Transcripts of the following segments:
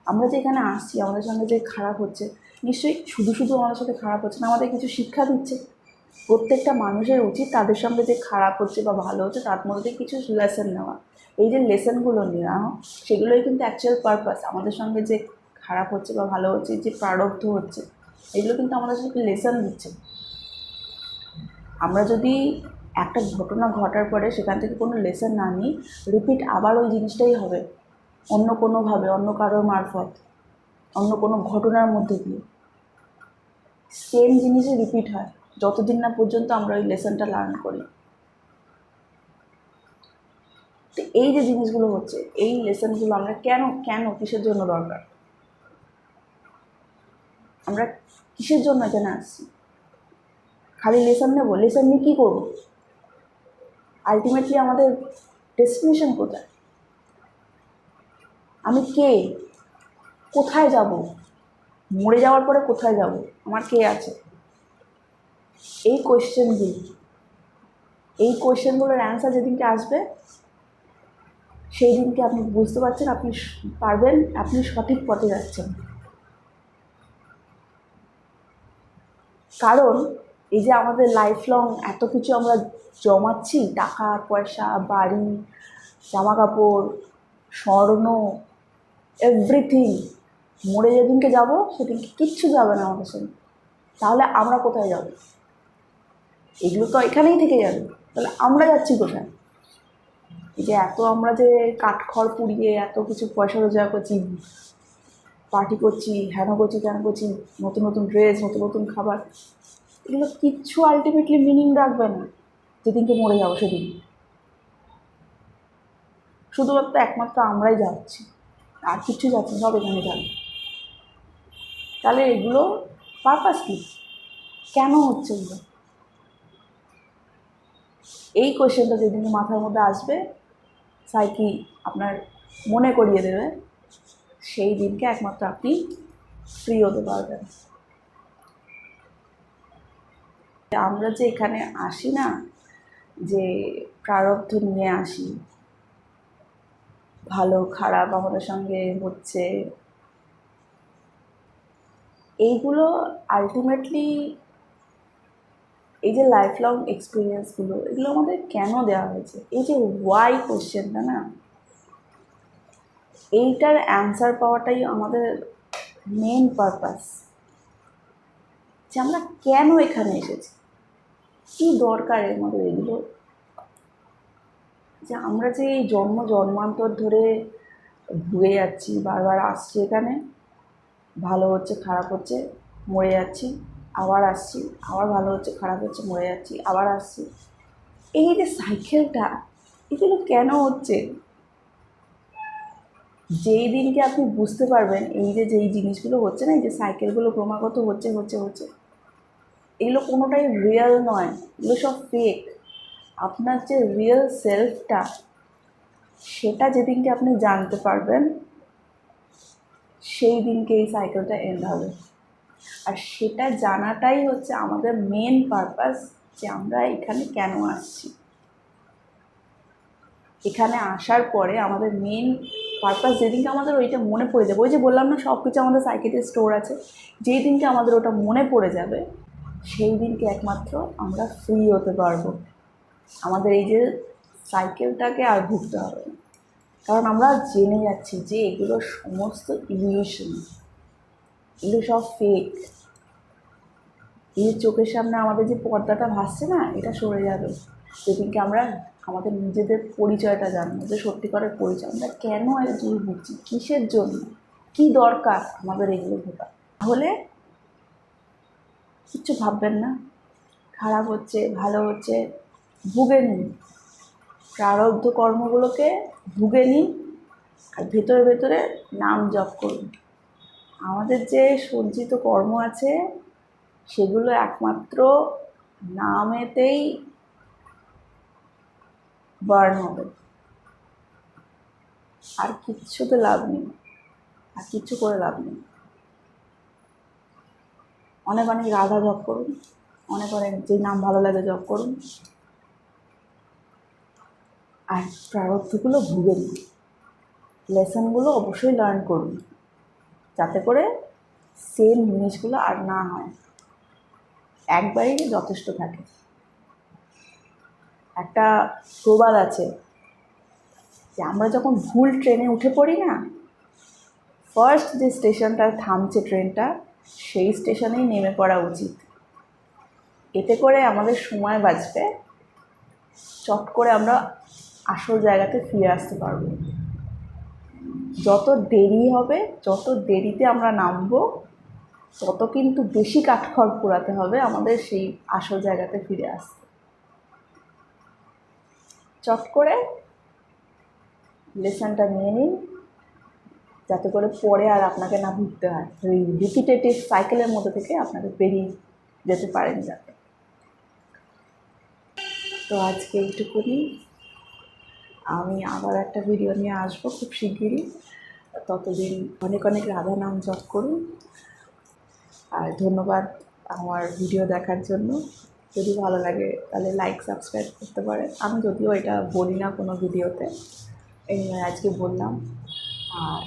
আমরা যে এখানে আসছি, আমাদের সঙ্গে যে খারাপ হচ্ছে, নিশ্চয়ই শুধু শুধু আমাদের সাথে খারাপ হচ্ছে না, আমাদের কিছু শিক্ষা দিচ্ছে। প্রত্যেকটা মানুষের উচিত তাদের সঙ্গে যে খারাপ হচ্ছে বা ভালো হচ্ছে তার মধ্যে কিছু লেসন নেওয়া। এই যে লেসনগুলো নেওয়া, সেগুলোই কিন্তু অ্যাকচুয়াল পারপাস। আমাদের সঙ্গে যে খারাপ হচ্ছে বা ভালো হচ্ছে, যে প্রারব্ধ হচ্ছে, এগুলো কিন্তু আমাদের সাথে লেসন দিচ্ছে। আমরা যদি একটা ঘটনা ঘটার পরে সেখান থেকে কোনো লেসন না নিই, রিপিট আবার ওই জিনিসটাই হবে, অন্য কোনোভাবে, অন্য কারোর মারফত, অন্য কোনো ঘটনার মধ্যে দিয়ে সেম জিনিসই রিপিট হয়, যতদিন না পর্যন্ত আমরা ওই লেসনটা লার্ন করি। তো এই যে জিনিসগুলো হচ্ছে, এই লেসনগুলো আমরা কেন কেন কিসের জন্য দরকার, আমরা কিসের জন্য এখানে আসছি? খালি লেসন নেবো, লেসন নিয়ে কী করবো? আলটিমেটলি আমাদের ডেস্টিনেশন কোথায়? আমি কে? কোথায় যাব? মরে যাওয়ার পরে কোথায় যাব? আমার কে আছে? এই কোয়েশ্চেনগুলোর অ্যান্সার যেদিনকে আসবে, সেই দিনকে আপনি বুঝতে পারছেন আপনি পারবেন, আপনি সঠিক পথে যাচ্ছেন। কারণ এই যে আমাদের লাইফ লং এত কিছু আমরা জমাচ্ছি, টাকা পয়সা, বাড়ি, জামা কাপড়, স্বর্ণ, এভরিথিং, মরে যেদিনকে যাব সেদিনকে কিচ্ছু যাবে না আমাদের সঙ্গে। তাহলে আমরা কোথায় যাব? এগুলো তো এখানেই থেকে যাবে, তাহলে আমরা যাচ্ছি কোথায়? এই যে এত আমরা যে কাঠখড় পুড়িয়ে এত কিছু পয়সা রোজগার করছি, পার্টি করছি, হেন করছি, কেন করছি, নতুন নতুন ড্রেস, নতুন নতুন খাবার, এগুলো কিচ্ছু আলটিমেটলি মিনিং রাখবে না যেদিনকে মরে যাবো সেদিন। শুধুমাত্র একমাত্র আমরাই যাচ্ছি, আর কিচ্ছু যাচ্ছে না, সব এখানে যাবে। তাহলে এগুলো পারপাস কী? কেন হচ্ছে এগুলো? এই কোয়েশ্চেনটা যেদিন মাথার মধ্যে আসবে, সাইকি আপনার মনে করিয়ে দেবে, সেই দিনকে একমাত্র আপনি ফ্রি হতে পারবেন। আমরা যে এখানে আসি না, যে প্রারব্ধ নিয়ে আসি, ভালো খারাপ আমাদের সঙ্গে হচ্ছে, এইগুলো আলটিমেটলি এই যে লাইফ লং এক্সপিরিয়েন্সগুলো, এগুলো আমাদের কেন দেওয়া হয়েছে? এই যে ওয়াই কোয়েশ্চেনটা না, এইটার অ্যান্সার পাওয়াটাই আমাদের মেন পারপাস, যে আমরা কেন এখানে এসেছি, কী দরকার এর মধ্যে এগুলো, যে আমরা যে এই জন্মান্তর ধরে ভুগে যাচ্ছি, বারবার আসছি এখানে, ভালো হচ্ছে খারাপ হচ্ছে, মরে যাচ্ছি, আবার আসছি, আবার ভালো হচ্ছে খারাপ হচ্ছে, মরে যাচ্ছি, আবার আসছি, এই যে সাইকেলটা, এগুলো কেন হচ্ছে? যেই দিনকে আপনি বুঝতে পারবেন এই যে যেই জিনিসগুলো হচ্ছে না, এই যে সাইকেলগুলো ক্রমাগত হচ্ছে হচ্ছে হচ্ছে, এগুলো কোনোটাই রিয়েল নয়, এগুলো সব ফেক। আপনার যে রিয়েল সেলফটা, সেটা যেদিনকে আপনি জানতে পারবেন, সেই দিনকে এই সাইকেলটা এন্ড হবে। আর সেটা জানাটাই হচ্ছে আমাদের মেন পারপাস, যে আমরা এখানে কেন আসছি। এখানে আসার পরে আমাদের মেন পারপাস যেদিনকে আমাদের ওইটা মনে পড়ে যাবে, ওই যে বললাম না সব কিছু আমাদের সাইকেলের স্টোর আছে, যেই দিনকে আমাদের ওটা মনে পড়ে যাবে, সেই দিনকে একমাত্র আমরা ফ্রি হতে পারবো। আমাদের এই যে সাইকেলটাকে আর ভুগতে হবে না, কারণ আমরা জেনে যাচ্ছি যে এগুলো সমস্ত ইলিউশন, এগুলো সব ফেক। এই চোখের সামনে আমাদের যে পর্দাটা ভাসছে না, এটা সরে যাবে যেদিনকে আমরা আমাদের নিজেদের পরিচয়টা জানবো, যে সত্যিকারের পরিচয়, আমরা কেন এগুলো ভুগছি, কিসের জন্য, কি দরকার আমাদের এগুলো ভোগা। তাহলে কিচ্ছু ভাববেন না, খারাপ হচ্ছে ভালো হচ্ছে, ভুগে নিন, প্রারব্ধ কর্মগুলোকে ভুগে নিন, আর ভেতরে ভেতরে নাম জপ করুন। আমাদের যে সঞ্চিত কর্ম আছে, সেগুলো একমাত্র নামেতেই বার্ন হবে, আর কিচ্ছুতে লাভ নেই, আর কিচ্ছু করে লাভ নেই। অনেক অনেক রাধা জপ করুন, অনেক অনেক যে নাম ভালো লাগে জপ করুন, আর প্রারব্ধগুলো ভুগে নিন, লেসনগুলো অবশ্যই লার্ন করুন। যাতে করে সেম জিনিসগুলো আর না হয়, একবারই যথেষ্ট থাকে। একটা প্রবাদ আছে যে আমরা যখন ভুল ট্রেনে উঠে পড়ি না, ফার্স্ট যে স্টেশনটা থামছে ট্রেনটা, সেই স্টেশনেই নেমে পড়া উচিত। এতে করে আমাদের সময় বাঁচবে, চট করে আমরা আসল জায়গাতে ফিরে আসতে পারবো। যত দেরি হবে, যত দেরিতে আমরা নামবো, তত কিন্তু বেশি কাঠখড় পোড়াতে হবে আমাদের সেই আসল জায়গাতে ফিরে আসতে। চট করে লেসনটা নিয়ে নিন, যাতে করে পরে আর আপনাকে না ভুগতে হয়, ওই রিপিটেটিভ সাইকেলের মধ্যে থেকে আপনাকে বেরিয়ে যেতে পারেন যাতে। তো আজকে এইটুকুনি। আমি আবার একটা ভিডিও নিয়ে আসবো খুব শিগগিরই। ততদিন অনেক অনেক রাধা নাম জপ করুন। আর ধন্যবাদ আমার ভিডিও দেখার জন্য। যদি ভালো লাগে তাহলে লাইক সাবস্ক্রাইব করতে পারেন। আমি যদিও এটা বলি না কোনো ভিডিওতে, এই আজকে বললাম। আর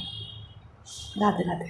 রাধে রাধে।